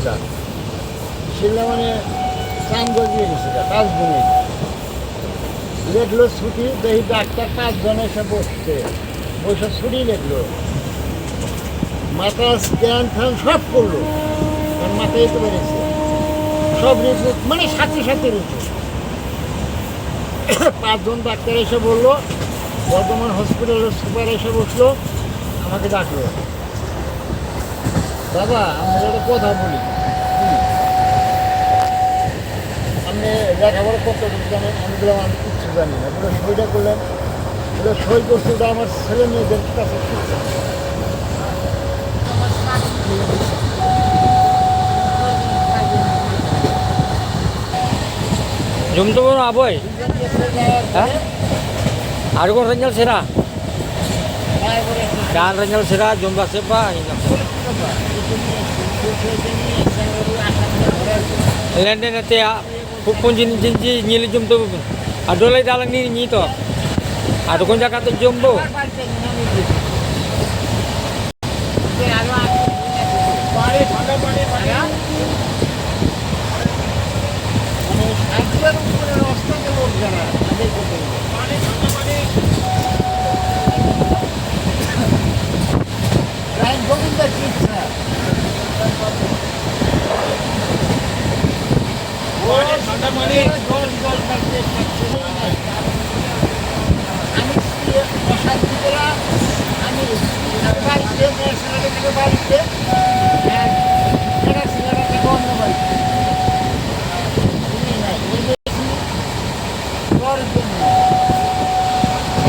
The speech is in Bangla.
গা শিল্লা মানে চান্দ দিয়ে গেছে গা 5 দিনে লেখলো ছুটি দেখি ডাক্তার 5 জন এসে বসছে বসে ছুটি লেখলো মাথা স্ক্যান ফ্যান সব করলো আর মাথায় তো বেড়েছে সব রিপোর্ট মানে সাথে সাথে রিপোর্ট 5 জন ডাক্তার এসে বললো বর্ধমান হসপিটালের সুপার এসে বসলো আমাকে ডাকলো বাবা আমি একটা কথা বলি আপনি লেখাপড়া করতে জানেন আমি বললাম আমি কিচ্ছু জানি না বলে সইটা করলেন বলে সই করছে ওটা আমার ছেলে মেয়েদের কাছে Jumto mo na boy. Ha? Ano ko Ranyal sira? Kan Ranyal sira jumpa siapa? Lende nanti ya pun jinji nyili jumto. Ado lagi dalang ni to. Ado kon Jakarta jumbo. আমি